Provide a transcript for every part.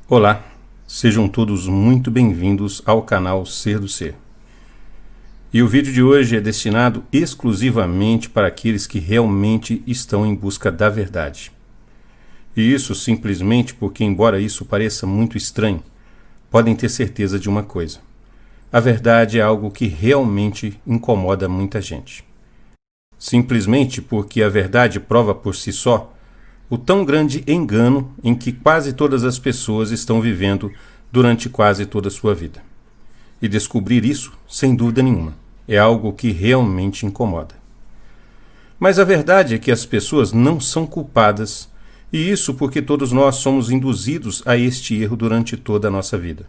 Olá, sejam todos muito bem-vindos ao canal Ser do Ser. E o vídeo de hoje é destinado exclusivamente para aqueles que realmente estão em busca da verdade. E isso simplesmente porque, embora isso pareça muito estranho, podem ter certeza de uma coisa: a verdade é algo que realmente incomoda muita gente. Simplesmente porque a verdade prova por si só o tão grande engano em que quase todas as pessoas estão vivendo durante quase toda a sua vida. E descobrir isso, sem dúvida nenhuma, é algo que realmente incomoda. Mas a verdade é que as pessoas não são culpadas, e isso porque todos nós somos induzidos a este erro durante toda a nossa vida.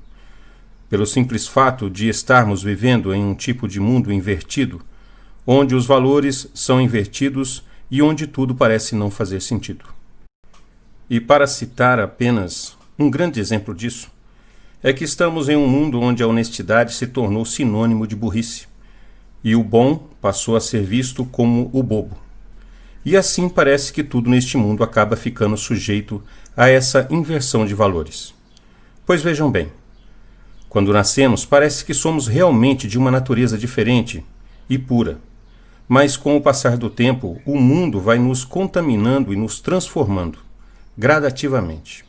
Pelo simples fato de estarmos vivendo em um tipo de mundo invertido, onde os valores são invertidos e onde tudo parece não fazer sentido. E para citar apenas um grande exemplo disso, é que estamos em um mundo onde a honestidade se tornou sinônimo de burrice, e o bom passou a ser visto como o bobo. E assim parece que tudo neste mundo acaba ficando sujeito a essa inversão de valores. Pois vejam bem, quando nascemos parece que somos realmente de uma natureza diferente e pura, mas com o passar do tempo o mundo vai nos contaminando e nos transformando, gradativamente,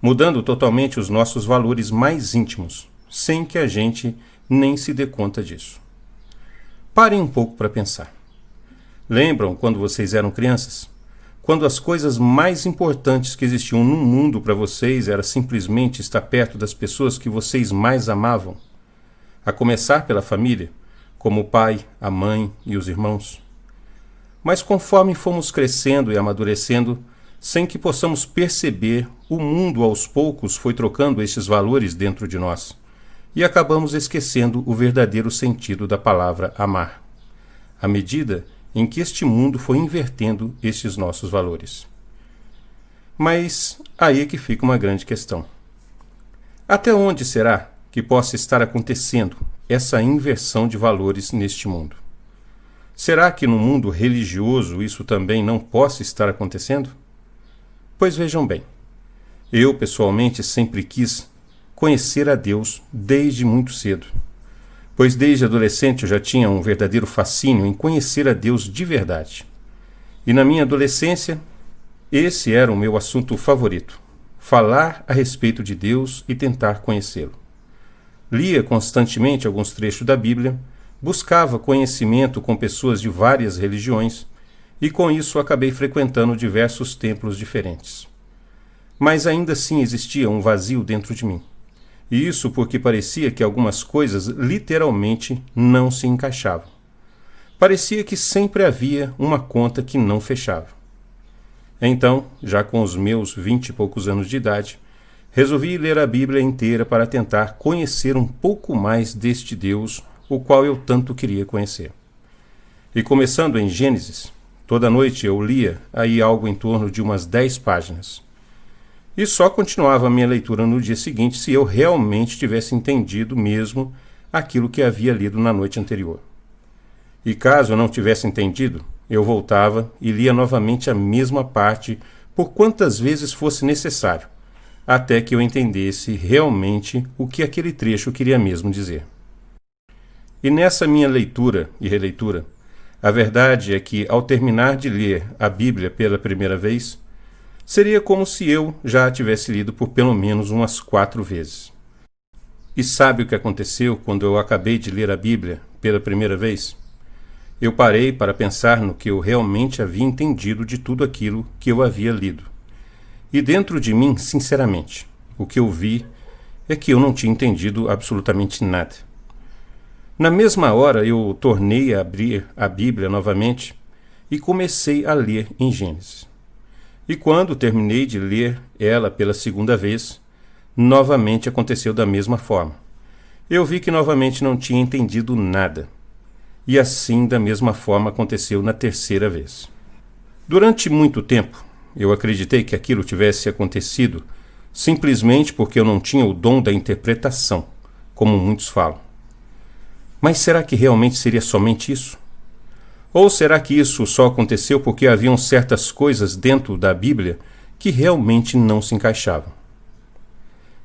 mudando totalmente os nossos valores mais íntimos, sem que a gente nem se dê conta disso. Parem um pouco para pensar. Lembram quando vocês eram crianças? Quando as coisas mais importantes que existiam no mundo para vocês era simplesmente estar perto das pessoas que vocês mais amavam? A começar pela família, como o pai, a mãe e os irmãos. Mas conforme fomos crescendo e amadurecendo, sem que possamos perceber, o mundo aos poucos foi trocando estes valores dentro de nós. E acabamos esquecendo o verdadeiro sentido da palavra amar, à medida em que este mundo foi invertendo estes nossos valores. Mas aí é que fica uma grande questão. Até onde será que possa estar acontecendo essa inversão de valores neste mundo? Será que no mundo religioso isso também não possa estar acontecendo? Pois vejam bem, eu pessoalmente sempre quis conhecer a Deus desde muito cedo, pois desde adolescente eu já tinha um verdadeiro fascínio em conhecer a Deus de verdade. E na minha adolescência, esse era o meu assunto favorito: falar a respeito de Deus e tentar conhecê-lo. Lia constantemente alguns trechos da Bíblia, buscava conhecimento com pessoas de várias religiões e com isso acabei frequentando diversos templos diferentes. Mas ainda assim existia um vazio dentro de mim. E isso porque parecia que algumas coisas literalmente não se encaixavam. Parecia que sempre havia uma conta que não fechava. Então, já com os meus 20 e poucos anos de idade, resolvi ler a Bíblia inteira para tentar conhecer um pouco mais deste Deus, o qual eu tanto queria conhecer. E começando em Gênesis, toda noite eu lia aí algo em torno de umas 10 páginas. E só continuava a minha leitura no dia seguinte se eu realmente tivesse entendido mesmo aquilo que havia lido na noite anterior. E caso eu não tivesse entendido, eu voltava e lia novamente a mesma parte por quantas vezes fosse necessário, até que eu entendesse realmente o que aquele trecho queria mesmo dizer. E nessa minha leitura e releitura, a verdade é que, ao terminar de ler a Bíblia pela primeira vez, seria como se eu já a tivesse lido por pelo menos umas 4 vezes. E sabe o que aconteceu quando eu acabei de ler a Bíblia pela primeira vez? Eu parei para pensar no que eu realmente havia entendido de tudo aquilo que eu havia lido. E dentro de mim, sinceramente, o que eu vi é que eu não tinha entendido absolutamente nada. Na mesma hora eu tornei a abrir a Bíblia novamente e comecei a ler em Gênesis. E quando terminei de ler ela pela segunda vez, novamente aconteceu da mesma forma. Eu vi que novamente não tinha entendido nada. E assim, da mesma forma, aconteceu na terceira vez. Durante muito tempo, eu acreditei que aquilo tivesse acontecido simplesmente porque eu não tinha o dom da interpretação, como muitos falam. Mas será que realmente seria somente isso? Ou será que isso só aconteceu porque haviam certas coisas dentro da Bíblia que realmente não se encaixavam?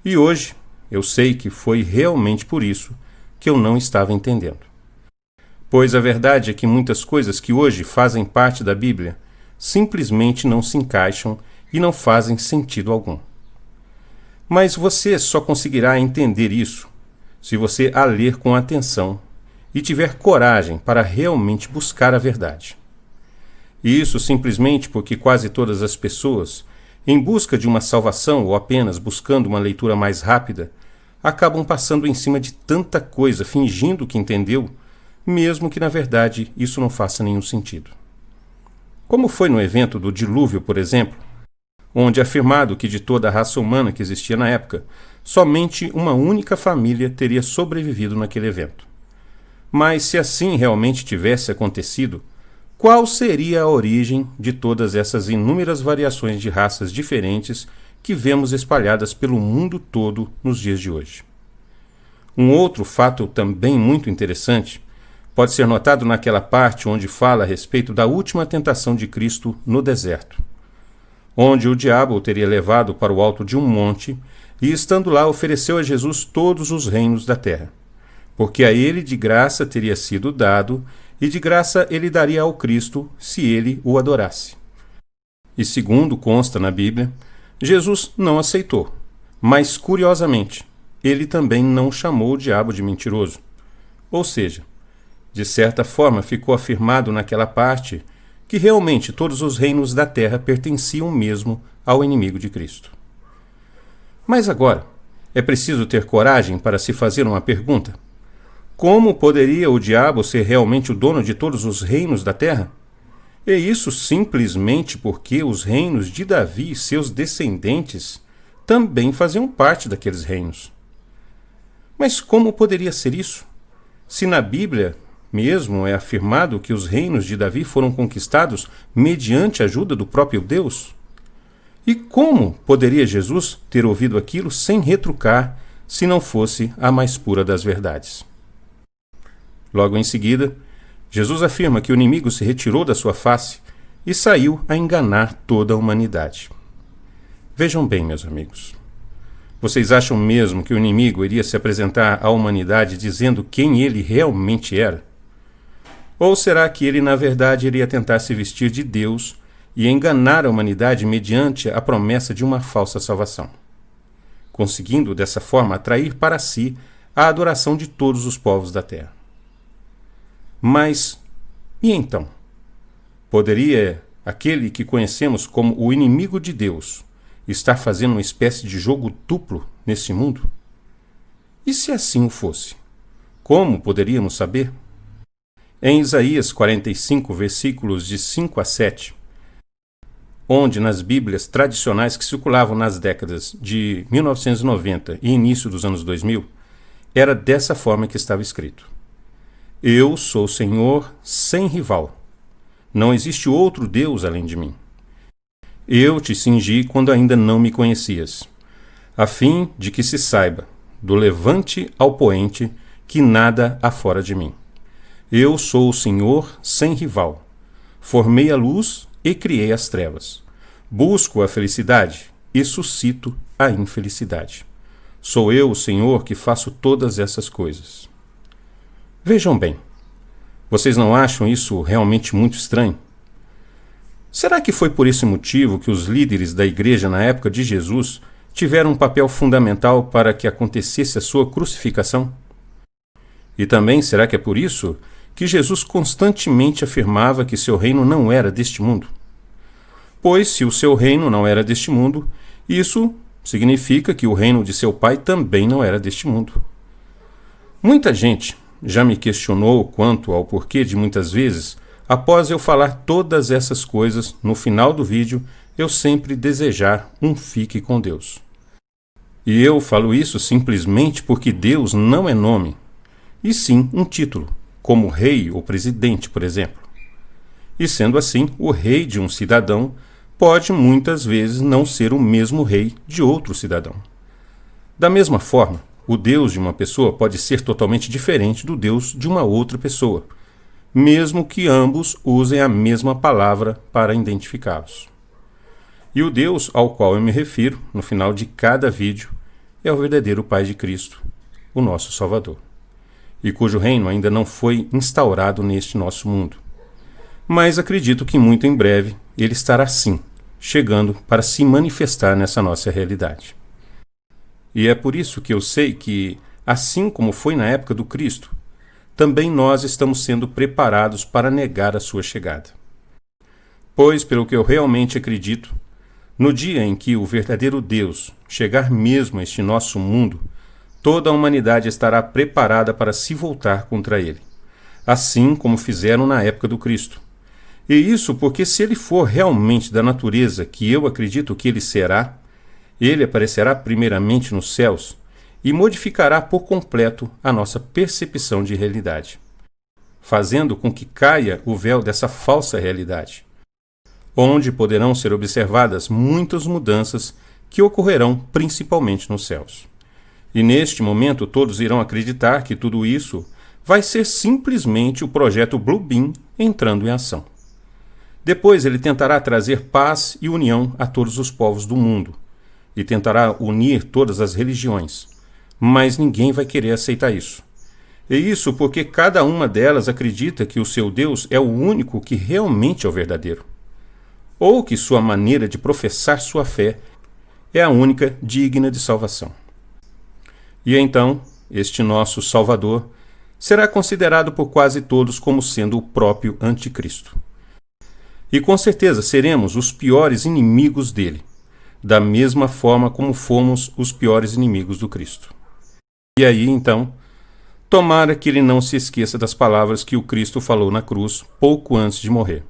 E hoje eu sei que foi realmente por isso que eu não estava entendendo. Pois a verdade é que muitas coisas que hoje fazem parte da Bíblia simplesmente não se encaixam e não fazem sentido algum. Mas você só conseguirá entender isso se você a ler com atenção e tiver coragem para realmente buscar a verdade. E isso simplesmente porque quase todas as pessoas, em busca de uma salvação ou apenas buscando uma leitura mais rápida, acabam passando em cima de tanta coisa fingindo que entendeu, mesmo que na verdade isso não faça nenhum sentido. Como foi no evento do dilúvio, por exemplo, onde é afirmado que de toda a raça humana que existia na época, somente uma única família teria sobrevivido naquele evento. Mas se assim realmente tivesse acontecido, qual seria a origem de todas essas inúmeras variações de raças diferentes que vemos espalhadas pelo mundo todo nos dias de hoje? Um outro fato também muito interessante pode ser notado naquela parte onde fala a respeito da última tentação de Cristo no deserto, onde o diabo o teria levado para o alto de um monte e, estando lá, ofereceu a Jesus todos os reinos da terra, porque a ele de graça teria sido dado e de graça ele daria ao Cristo se ele o adorasse. E segundo consta na Bíblia, Jesus não aceitou, mas curiosamente, ele também não chamou o diabo de mentiroso. Ou seja, de certa forma ficou afirmado naquela parte que realmente todos os reinos da terra pertenciam mesmo ao inimigo de Cristo. Mas agora, é preciso ter coragem para se fazer uma pergunta. Como poderia o diabo ser realmente o dono de todos os reinos da terra? E isso simplesmente porque os reinos de Davi e seus descendentes também faziam parte daqueles reinos. Mas como poderia ser isso? Se na Bíblia mesmo é afirmado que os reinos de Davi foram conquistados mediante a ajuda do próprio Deus? E como poderia Jesus ter ouvido aquilo sem retrucar, se não fosse a mais pura das verdades? Logo em seguida, Jesus afirma que o inimigo se retirou da sua face e saiu a enganar toda a humanidade. Vejam bem, meus amigos. Vocês acham mesmo que o inimigo iria se apresentar à humanidade dizendo quem ele realmente era? Ou será que ele, na verdade, iria tentar se vestir de Deus e enganar a humanidade mediante a promessa de uma falsa salvação, conseguindo dessa forma atrair para si a adoração de todos os povos da terra? Mas, e então? Poderia aquele que conhecemos como o inimigo de Deus estar fazendo uma espécie de jogo duplo nesse mundo? E se assim o fosse, como poderíamos saber? Em Isaías 45, versículos de 5 a 7, onde nas Bíblias tradicionais que circulavam nas décadas de 1990 e início dos anos 2000, era dessa forma que estava escrito: Eu sou o Senhor sem rival. Não existe outro Deus além de mim. Eu te cingi quando ainda não me conhecias, a fim de que se saiba, do levante ao poente, que nada há fora de mim. Eu sou o Senhor sem rival. Formei a luz e criei as trevas. Busco a felicidade e suscito a infelicidade. Sou eu, o Senhor, que faço todas essas coisas. Vejam bem, vocês não acham isso realmente muito estranho? Será que foi por esse motivo que os líderes da igreja na época de Jesus tiveram um papel fundamental para que acontecesse a sua crucificação? E também será que é por isso que Jesus constantemente afirmava que seu reino não era deste mundo? Pois se o seu reino não era deste mundo, isso significa que o reino de seu Pai também não era deste mundo. Muita gente já me questionou quanto ao porquê de muitas vezes, após eu falar todas essas coisas, no final do vídeo, eu sempre desejar um fique com Deus. E eu falo isso simplesmente porque Deus não é nome, e sim um título, como rei ou presidente, por exemplo. E sendo assim, o rei de um cidadão pode muitas vezes não ser o mesmo rei de outro cidadão. Da mesma forma, O Deus de uma pessoa pode ser totalmente diferente do Deus de uma outra pessoa, mesmo que ambos usem a mesma palavra para identificá-los. E o Deus ao qual eu me refiro no final de cada vídeo é o verdadeiro Pai de Cristo, o nosso Salvador, e cujo reino ainda não foi instaurado neste nosso mundo. Mas acredito que muito em breve ele estará sim, chegando para se manifestar nessa nossa realidade. E é por isso que eu sei que, assim como foi na época do Cristo, também nós estamos sendo preparados para negar a sua chegada. Pois, pelo que eu realmente acredito, no dia em que o verdadeiro Deus chegar mesmo a este nosso mundo, toda a humanidade estará preparada para se voltar contra ele, assim como fizeram na época do Cristo. E isso porque, se ele for realmente da natureza que eu acredito que ele será, ele aparecerá primeiramente nos céus e modificará por completo a nossa percepção de realidade, fazendo com que caia o véu dessa falsa realidade, onde poderão ser observadas muitas mudanças que ocorrerão principalmente nos céus. E neste momento todos irão acreditar que tudo isso vai ser simplesmente o projeto Blue Beam entrando em ação. Depois ele tentará trazer paz e união a todos os povos do mundo, e tentará unir todas as religiões, mas ninguém vai querer aceitar isso. E isso porque cada uma delas acredita que o seu Deus é o único que realmente é o verdadeiro, ou que sua maneira de professar sua fé é a única digna de salvação. E então, este nosso Salvador será considerado por quase todos como sendo o próprio Anticristo. E com certeza seremos os piores inimigos dele, da mesma forma como fomos os piores inimigos do Cristo. E aí, então, tomara que ele não se esqueça das palavras que o Cristo falou na cruz pouco antes de morrer.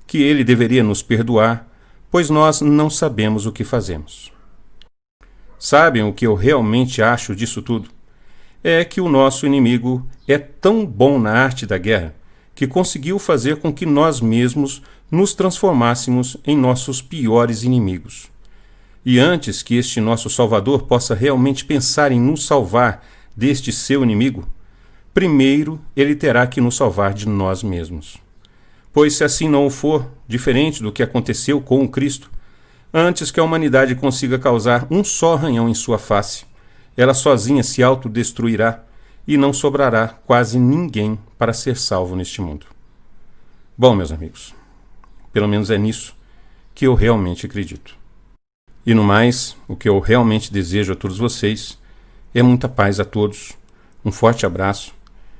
Que ele deveria nos perdoar, pois nós não sabemos o que fazemos. Sabem o que eu realmente acho disso tudo? É que o nosso inimigo é tão bom na arte da guerra que conseguiu fazer com que nós mesmos nos transformássemos em nossos piores inimigos. E antes que este nosso Salvador possa realmente pensar em nos salvar deste seu inimigo, primeiro ele terá que nos salvar de nós mesmos. Pois se assim não o for, diferente do que aconteceu com o Cristo, antes que a humanidade consiga causar um só arranhão em sua face, ela sozinha se autodestruirá e não sobrará quase ninguém para ser salvo neste mundo. Bom, meus amigos, pelo menos é nisso que eu realmente acredito. E no mais, o que eu realmente desejo a todos vocês é muita paz a todos, um forte abraço,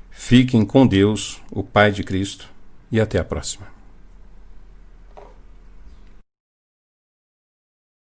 fiquem com Deus, o Pai de Cristo, e até a próxima.